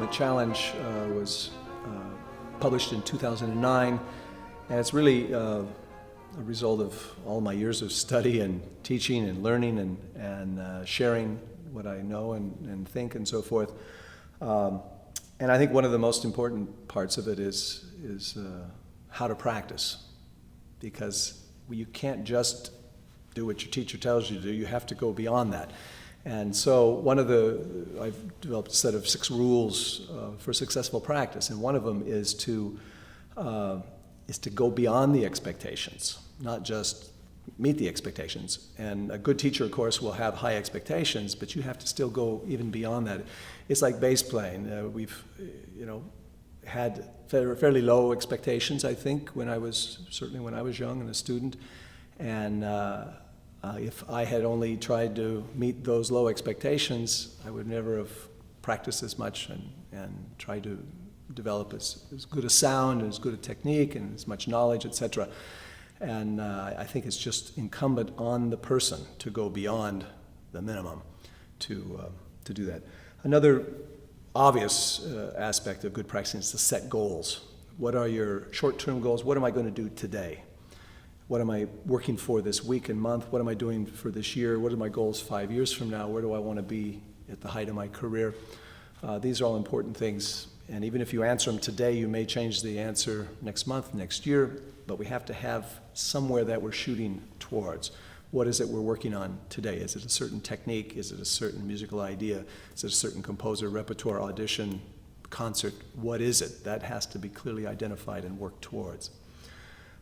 Ultimate Challenge was published in 2009, and it's really a result of all my years of study and teaching and learning and sharing what I know and think and so forth. And I think one of the most important parts of it is how to practice, because you can't just do what your teacher tells you to do. You have to go beyond that. And so I've developed a set of 6 rules for successful practice, and one of them is to go beyond the expectations, not just meet the expectations. And a good teacher, of course, will have high expectations, but you have to still go even beyond that. It's like bass playing. We've, had fairly low expectations, I think, certainly when I was young and a student. And if I had only tried to meet those low expectations, I would never have practiced as much and tried to develop as good a sound and as good a technique and as much knowledge, etc. And I think it's just incumbent on the person to go beyond the minimum to do that. Another obvious aspect of good practicing is to set goals. What are your short-term goals? What am I going to do today? What am I working for this week and month? What am I doing for this year? What are my goals 5 years from now? Where do I want to be at the height of my career? These are all important things. And even if you answer them today, you may change the answer next month, next year. But we have to have somewhere that we're shooting towards. What is it we're working on today? Is it a certain technique? Is it a certain musical idea? Is it a certain composer, repertoire, audition, concert? What is it? That has to be clearly identified and worked towards.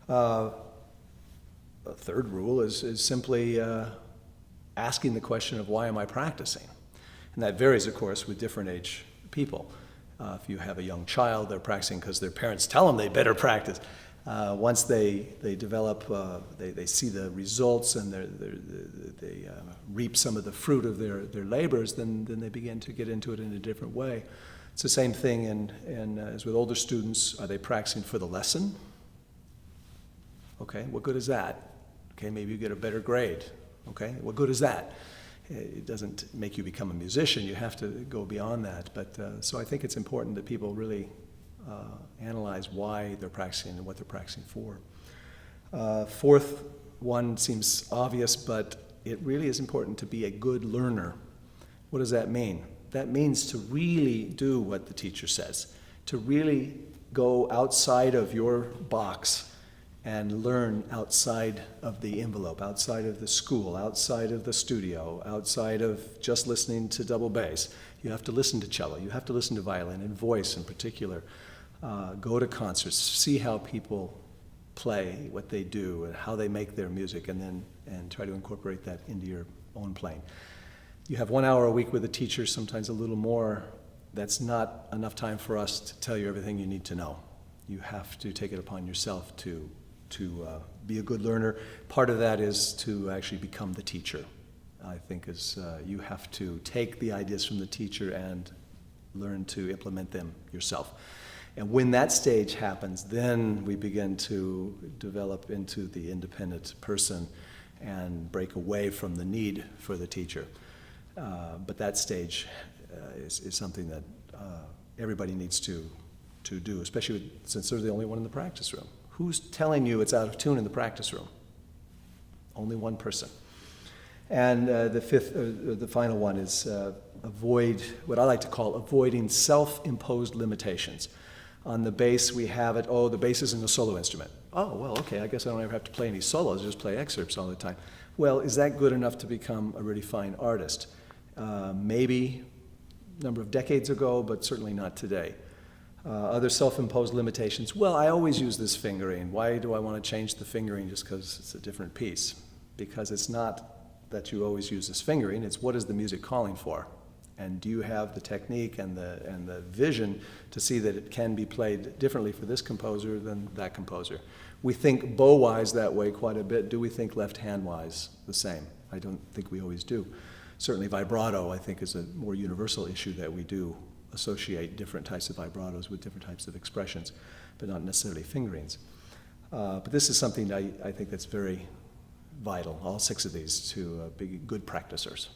A third rule is simply asking the question of why am I practicing? And that varies, of course, with different age people. If you have a young child, they're practicing because their parents tell them they better practice. Once they develop, they see the results and they reap some of the fruit of their labors, then they begin to get into it in a different way. It's the same thing as with older students. Are they practicing for the lesson? Okay, what good is that? Okay, maybe you get a better grade. Okay, what good is that? It doesn't make you become a musician. You have to go beyond that. But so I think it's important that people really analyze why they're practicing and what they're practicing for. Fourth one seems obvious, but it really is important to be a good learner. What does that mean? That means to really do what the teacher says, to really go outside of your box and learn outside of the envelope, outside of the school, outside of the studio, outside of just listening to double bass. You have to listen to cello, you have to listen to violin and voice in particular. Go to concerts, see how people play, what they do, and how they make their music, and try to incorporate that into your own playing. You have 1 hour a week with a teacher, sometimes a little more. That's not enough time for us to tell you everything you need to know. You have to take it upon yourself to be a good learner. Part of that is to actually become the teacher. I think you have to take the ideas from the teacher and learn to implement them yourself. And when that stage happens, then we begin to develop into the independent person and break away from the need for the teacher. But that stage is something that everybody needs to do, especially since they're the only one in the practice room. Who's telling you it's out of tune in the practice room? Only one person. And the final one is avoid what I like to call avoiding self-imposed limitations. On the bass, we have it, the bass isn't a solo instrument. Oh, well, okay, I guess I don't ever have to play any solos, just play excerpts all the time. Well, is that good enough to become a really fine artist? Maybe a number of decades ago, but certainly not today. Other self-imposed limitations. Well, I always use this fingering. Why do I want to change the fingering just because it's a different piece? Because it's not that you always use this fingering, it's what is the music calling for? And do you have the technique and the vision to see that it can be played differently for this composer than that composer? We think bow-wise that way quite a bit. Do we think left-hand-wise the same? I don't think we always do. Certainly vibrato, I think, is a more universal issue that we do associate different types of vibratos with different types of expressions, but not necessarily fingerings. But this is something I think that's very vital, all 6 of these, to be good practicers.